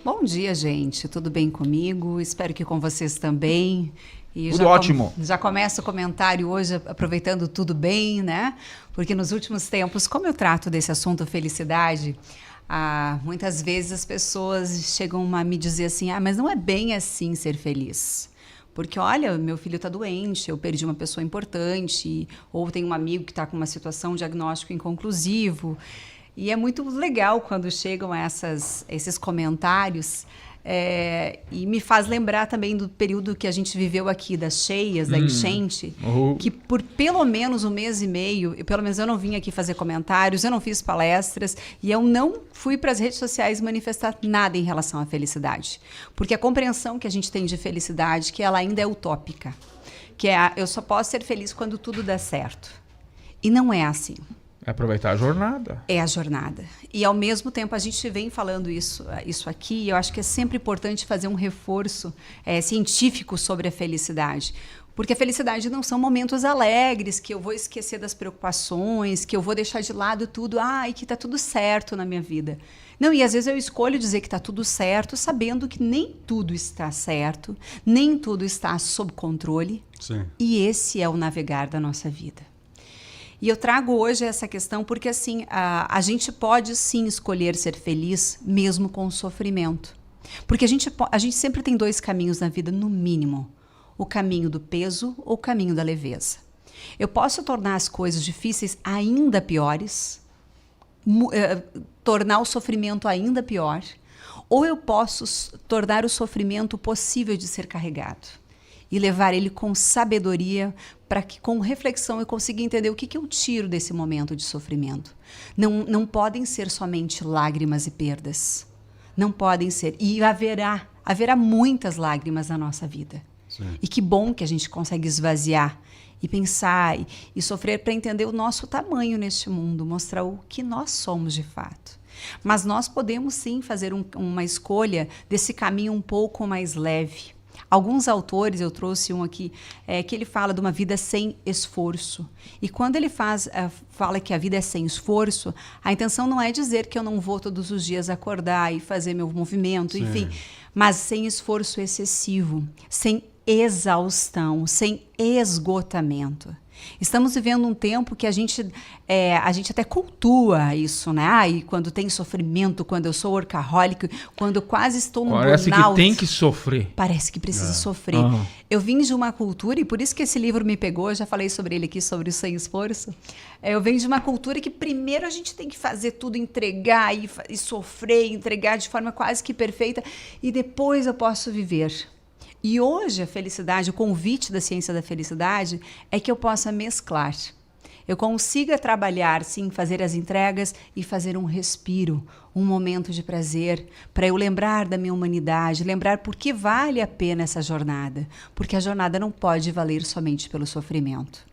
Bom dia, gente. Tudo bem comigo? Espero que com vocês também. E Tudo ótimo. Já começo o comentário hoje aproveitando tudo bem, né? Porque nos últimos tempos, como eu trato desse assunto felicidade, muitas vezes as pessoas chegam a me dizer assim, mas não é bem assim ser feliz. Porque, olha, meu filho está doente, eu perdi uma pessoa importante, ou tem um amigo que está com uma situação, um diagnóstico inconclusivo. E é muito legal quando chegam esses comentários e me faz lembrar também do período que a gente viveu aqui, das cheias, da enchente, que por pelo menos um mês e meio, pelo menos eu não vim aqui fazer comentários, eu não fiz palestras e eu não fui para as redes sociais manifestar nada em relação à felicidade. Porque a compreensão que a gente tem de felicidade, que ela ainda é utópica, que é eu só posso ser feliz quando tudo dá certo. E não é assim. É aproveitar a jornada. É a jornada. E, ao mesmo tempo, a gente vem falando isso aqui, e eu acho que é sempre importante fazer um reforço científico sobre a felicidade. Porque a felicidade não são momentos alegres, que eu vou esquecer das preocupações, que eu vou deixar de lado tudo, e que está tudo certo na minha vida. Não, e às vezes eu escolho dizer que está tudo certo, sabendo que nem tudo está certo, nem tudo está sob controle. Sim. E esse é o navegar da nossa vida. E eu trago hoje essa questão porque, assim, a gente pode, sim, escolher ser feliz mesmo com o sofrimento. Porque a gente sempre tem dois caminhos na vida, no mínimo. O caminho do peso ou o caminho da leveza. Eu posso tornar as coisas difíceis ainda piores, tornar o sofrimento ainda pior, ou eu posso tornar o sofrimento possível de ser carregado e levar ele com sabedoria para que, com reflexão, eu consiga entender o que eu tiro desse momento de sofrimento. Não podem ser somente lágrimas e perdas. Não podem ser. E haverá muitas lágrimas na nossa vida. Sim. E que bom que a gente consegue esvaziar e pensar e sofrer para entender o nosso tamanho neste mundo, mostrar o que nós somos de fato. Mas nós podemos, sim, fazer uma escolha desse caminho um pouco mais leve. Alguns autores, eu trouxe um aqui, que ele fala de uma vida sem esforço. E quando ele fala que a vida é sem esforço, a intenção não é dizer que eu não vou todos os dias acordar e fazer meu movimento, Sim. enfim, mas sem esforço excessivo, sem exaustão, sem esgotamento. Estamos vivendo um tempo que a gente até cultua isso, né? E quando tem sofrimento, quando eu sou workaholic, quando eu quase estou num burnout. Parece que tem que sofrer. Parece que precisa sofrer. Eu vim de uma cultura, e por isso que esse livro me pegou, eu já falei sobre ele aqui, sobre o Sem Esforço. Eu venho de uma cultura que primeiro a gente tem que fazer tudo, entregar e sofrer, entregar de forma quase que perfeita, e depois eu posso viver. E hoje a felicidade, o convite da ciência da felicidade é que eu possa mesclar. Eu consiga trabalhar, sim, fazer as entregas e fazer um respiro, um momento de prazer, para eu lembrar da minha humanidade, lembrar por que vale a pena essa jornada. Porque a jornada não pode valer somente pelo sofrimento.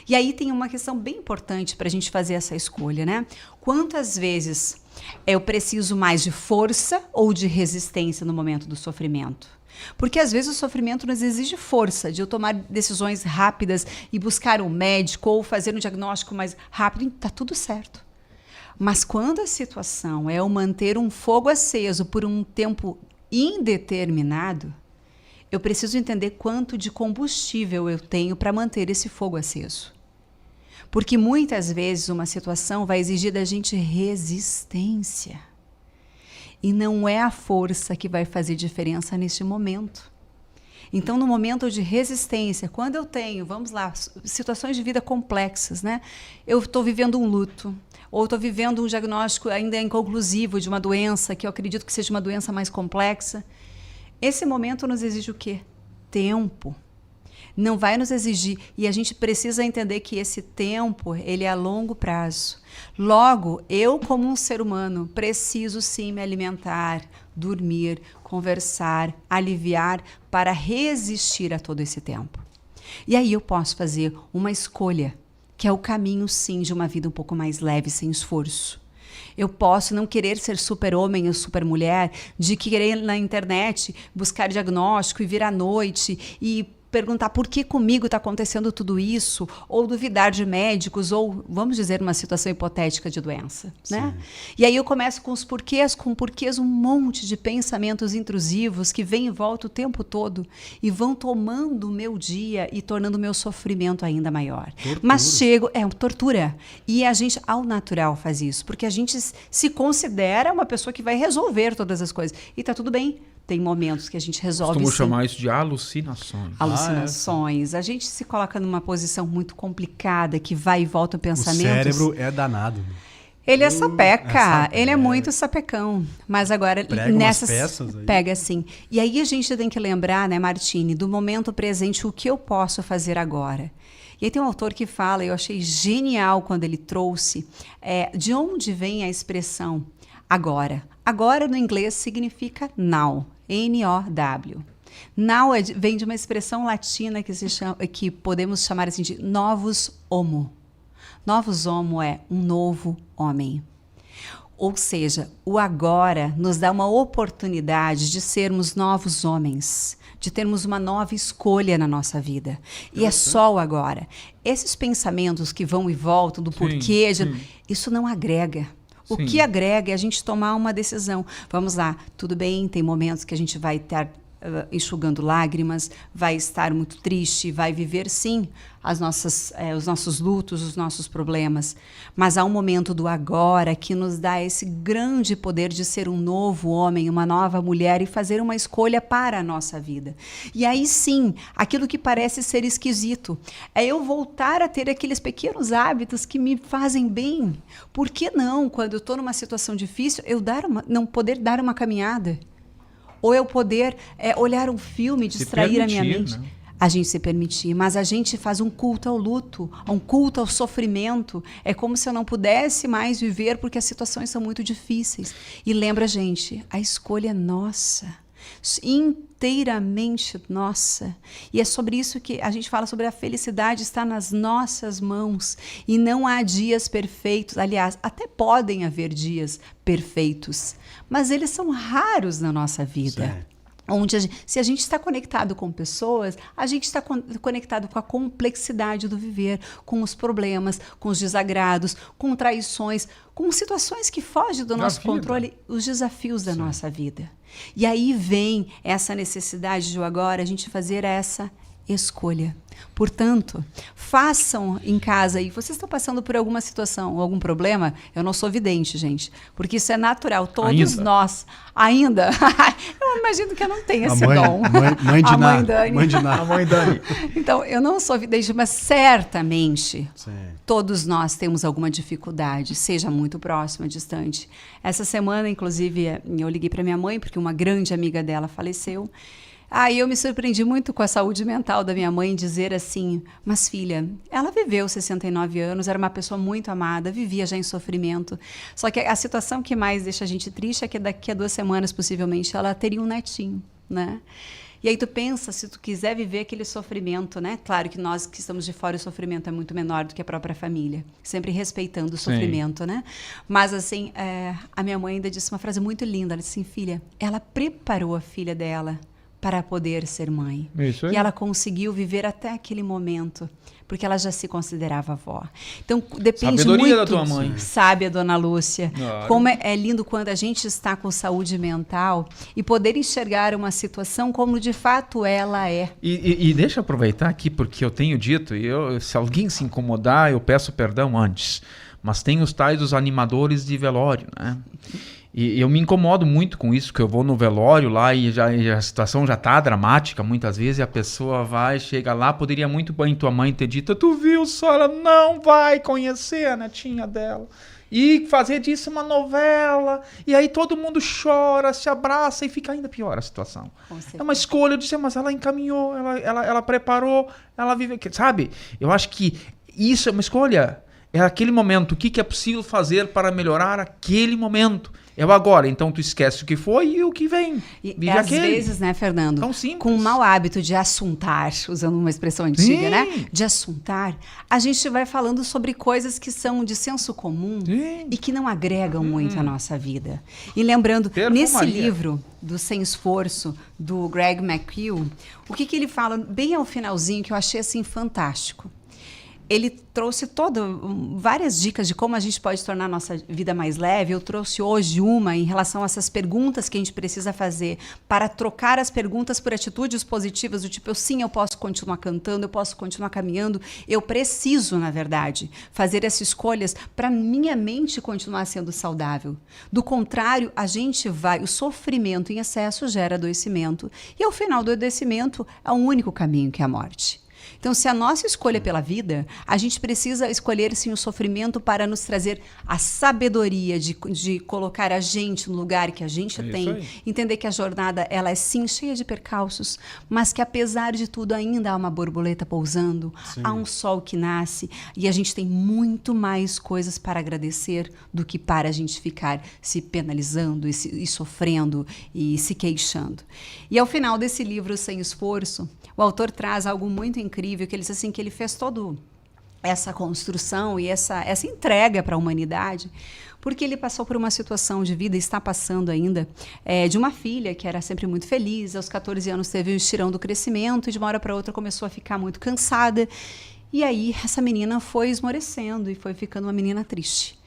E aí tem uma questão bem importante para a gente fazer essa escolha, né? Quantas vezes eu preciso mais de força ou de resistência no momento do sofrimento? Porque às vezes o sofrimento nos exige força, de eu tomar decisões rápidas e buscar um médico ou fazer um diagnóstico mais rápido, e tá tudo certo. Mas quando a situação é eu manter um fogo aceso por um tempo indeterminado, eu preciso entender quanto de combustível eu tenho para manter esse fogo aceso. Porque muitas vezes uma situação vai exigir da gente resistência. E não é a força que vai fazer diferença neste momento. Então, no momento de resistência, quando eu tenho, vamos lá, situações de vida complexas, né? Eu estou vivendo um luto, ou estou vivendo um diagnóstico ainda inconclusivo de uma doença, que eu acredito que seja uma doença mais complexa. Esse momento nos exige o quê? Tempo. Não vai nos exigir, e a gente precisa entender que esse tempo, ele é a longo prazo. Logo, eu como um ser humano, preciso sim me alimentar, dormir, conversar, aliviar para resistir a todo esse tempo. E aí eu posso fazer uma escolha, que é o caminho sim de uma vida um pouco mais leve, sem esforço. Eu posso não querer ser super-homem ou super-mulher, de querer na internet buscar diagnóstico e vir à noite e perguntar por que comigo está acontecendo tudo isso, ou duvidar de médicos, ou, vamos dizer, uma situação hipotética de doença, né? E aí eu começo com os porquês, um monte de pensamentos intrusivos que vêm e voltam o tempo todo e vão tomando o meu dia e tornando o meu sofrimento ainda maior. Tortura. Mas uma tortura. E a gente, ao natural, faz isso, porque a gente se considera uma pessoa que vai resolver todas as coisas. E tá tudo bem. Tem momentos que a gente resolve. Costumo sim. chamar isso de alucinações. Alucinações. A gente se coloca numa posição muito complicada, que vai e volta pensamentos. O cérebro é danado. Ele é sapeca, sapeca. ele é muito sapecão. Mas agora, Prega nessas umas peças aí. pega assim. E aí a gente tem que lembrar, né, Martine, do momento presente, o que eu posso fazer agora. E aí tem um autor que fala, eu achei genial quando ele trouxe, de onde vem a expressão agora. Agora, no inglês, significa now. N-O-W. Now vem de uma expressão latina que podemos chamar assim de novus homo. Novus homo é um novo homem. Ou seja, o agora nos dá uma oportunidade de sermos novos homens, de termos uma nova escolha na nossa vida. E é só o agora. Esses pensamentos que vão e voltam do porquê, isso não agrega. O que agrega é a gente tomar uma decisão. Vamos lá, tudo bem, tem momentos que a gente vai estar enxugando lágrimas, vai estar muito triste, vai viver, sim, os nossos lutos, os nossos problemas. Mas há um momento do agora que nos dá esse grande poder de ser um novo homem, uma nova mulher e fazer uma escolha para a nossa vida. E aí, sim, aquilo que parece ser esquisito é eu voltar a ter aqueles pequenos hábitos que me fazem bem. Por que não, quando eu estou numa situação difícil, eu não poder dar uma caminhada? Ou eu poder olhar um filme, distrair a minha mente. Né? A gente se permitir, mas a gente faz um culto ao luto, um culto ao sofrimento. É como se eu não pudesse mais viver porque as situações são muito difíceis. E lembra, gente, a escolha é nossa, inteiramente nossa. E é sobre isso que a gente fala, sobre a felicidade estar nas nossas mãos. E não há dias perfeitos. Aliás, até podem haver dias perfeitos, mas eles são raros na nossa vida. Certo. Onde se a gente está conectado com pessoas, a gente está conectado com a complexidade do viver, com os problemas, com os desagrados, com traições, com situações que fogem do nosso controle, os desafios da nossa vida. E aí vem essa necessidade de agora a gente fazer essa escolha. Portanto, façam em casa aí. Vocês estão passando por alguma situação, algum problema? Eu não sou vidente, gente, porque isso é natural. Todos nós ainda. Eu imagino que eu não tenho esse dom. Mãe de Mãe Dani. A mãe Dani. Então, eu não sou vidente, mas certamente todos nós temos alguma dificuldade, seja muito próxima, distante. Essa semana, inclusive, eu liguei para minha mãe porque uma grande amiga dela faleceu. Aí eu me surpreendi muito com a saúde mental da minha mãe, dizer assim, mas filha, ela viveu 69 anos, era uma pessoa muito amada, vivia já em sofrimento. Só que a situação que mais deixa a gente triste é que daqui a 2 semanas, possivelmente, ela teria um netinho, né? E aí tu pensa, se tu quiser viver aquele sofrimento, né? Claro que nós que estamos de fora, o sofrimento é muito menor do que a própria família. Sempre respeitando o sofrimento, né? Mas assim, a minha mãe ainda disse uma frase muito linda, ela disse assim, filha, ela preparou a filha dela para poder ser mãe. Isso aí. E ela conseguiu viver até aquele momento, porque ela já se considerava avó. Então, depende Sabedoria muito... da tua mãe. Sabe, a dona Lúcia. Claro. Como é lindo quando a gente está com saúde mental e poder enxergar uma situação como de fato ela é. E deixa eu aproveitar aqui, porque eu tenho dito, se alguém se incomodar, eu peço perdão antes. Mas tem os tais dos animadores de velório, né? E eu me incomodo muito com isso, que eu vou no velório lá e a situação já está dramática muitas vezes, e a pessoa vai, chega lá, poderia muito bem tua mãe ter dito, tu viu só, ela não vai conhecer a netinha dela. E fazer disso uma novela, e aí todo mundo chora, se abraça e fica ainda pior a situação. É uma escolha, eu disse, mas ela encaminhou, ela preparou, ela vive, sabe? Eu acho que isso é uma escolha. É aquele momento, o que é possível fazer para melhorar aquele momento? É o agora. Então tu esquece o que foi e o que vem. E às vezes, né, Fernando, tão simples. Com o mau hábito de assuntar, usando uma expressão antiga, Sim. né? De assuntar, a gente vai falando sobre coisas que são de senso comum Sim. e que não agregam muito à nossa vida. E lembrando, nesse livro do Sem Esforço, do Greg McKeown, o que ele fala bem ao finalzinho, que eu achei assim fantástico. Ele trouxe várias dicas de como a gente pode tornar a nossa vida mais leve. Eu trouxe hoje uma em relação a essas perguntas que a gente precisa fazer para trocar as perguntas por atitudes positivas, do tipo, sim, eu posso continuar cantando, eu posso continuar caminhando, eu preciso, na verdade, fazer essas escolhas para minha mente continuar sendo saudável. Do contrário, o sofrimento em excesso gera adoecimento, e ao final do adoecimento é o único caminho, que é a morte. Então, se a nossa escolha é pela vida, a gente precisa escolher, sim, o sofrimento para nos trazer a sabedoria de colocar a gente no lugar que a gente tem, entender que a jornada, ela é, sim, cheia de percalços, mas que, apesar de tudo, ainda há uma borboleta pousando, há um sol que nasce, e a gente tem muito mais coisas para agradecer do que para a gente ficar se penalizando e sofrendo e se queixando. E ao final desse livro, Sem Esforço, o autor traz algo muito incrível, que ele diz assim, que ele fez toda essa construção e essa entrega para a humanidade, porque ele passou por uma situação de vida, está passando ainda, de uma filha que era sempre muito feliz, aos 14 anos teve um estirão do crescimento, e de uma hora para outra começou a ficar muito cansada, e aí essa menina foi esmorecendo e foi ficando uma menina triste.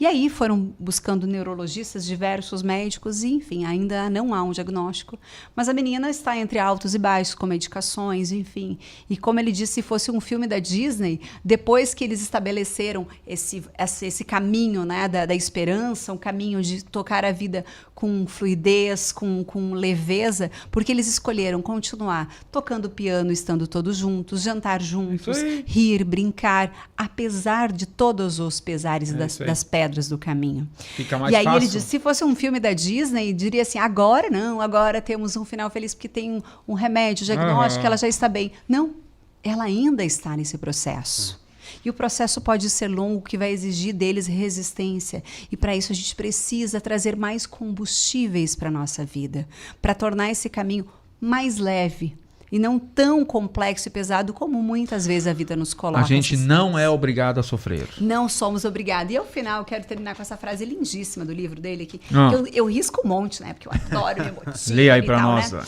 E aí foram buscando neurologistas, diversos médicos, e enfim, ainda não há um diagnóstico. Mas a menina está entre altos e baixos, com medicações, enfim. E como ele disse, se fosse um filme da Disney, depois que eles estabeleceram esse caminho, né, da esperança, um caminho de tocar a vida com fluidez, com leveza, porque eles escolheram continuar tocando piano, estando todos juntos, jantar juntos, rir, brincar, apesar de todos os pesares das pedras do caminho. Fica mais e aí fácil. ele disse, se fosse um filme da Disney, diria assim, agora não, agora temos um final feliz porque tem um remédio, diagnóstico, ela já está bem. Não, ela ainda está nesse processo. E o processo pode ser longo, que vai exigir deles resistência. E para isso a gente precisa trazer mais combustíveis para a nossa vida, para tornar esse caminho mais leve, e não tão complexo e pesado como muitas vezes a vida nos coloca. A gente não é obrigado a sofrer. Não somos obrigados. E ao final, eu quero terminar com essa frase lindíssima do livro dele aqui. Eu risco um monte, né? Porque eu adoro, me emotivo. Lê aí para nós. Né?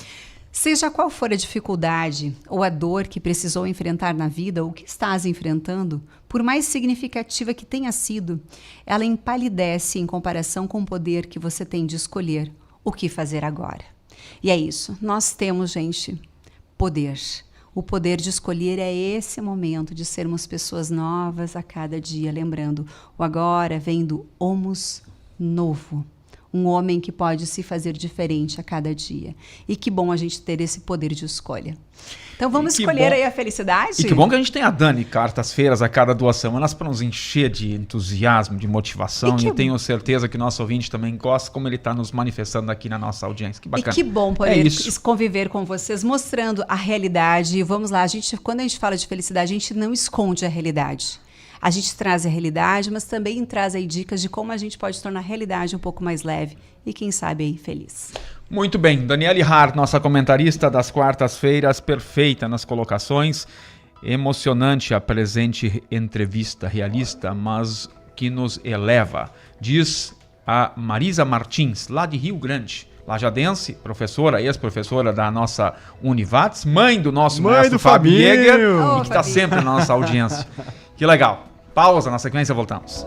Seja qual for a dificuldade ou a dor que precisou enfrentar na vida, ou que estás enfrentando, por mais significativa que tenha sido, ela empalidece em comparação com o poder que você tem de escolher o que fazer agora. E é isso. Nós temos, gente, poder. O poder de escolher é esse momento de sermos pessoas novas a cada dia. Lembrando, o agora vem do homus novo. Um homem que pode se fazer diferente a cada dia. E que bom a gente ter esse poder de escolha. Então vamos escolher aí a felicidade? E que bom que a gente tem a Dani quartas-feiras a cada 2 semanas para nos encher de entusiasmo, de motivação. E eu tenho certeza que o nosso ouvinte também gosta, como ele está nos manifestando aqui na nossa audiência. Que bacana. E que bom poder conviver com vocês, mostrando a realidade. E vamos lá, quando a gente fala de felicidade, a gente não esconde a realidade. A gente traz a realidade, mas também traz aí dicas de como a gente pode tornar a realidade um pouco mais leve e, quem sabe, aí feliz. Muito bem. Daniele Hart, nossa comentarista das quartas-feiras, perfeita nas colocações. Emocionante a presente entrevista, realista, mas que nos eleva. Diz a Marisa Martins, lá de Rio Grande. Lajadense, professora, ex-professora da nossa Univates, mãe do nosso mestre Fábio Jäger, que está sempre na nossa audiência. Que legal. Pausa, na sequência voltamos.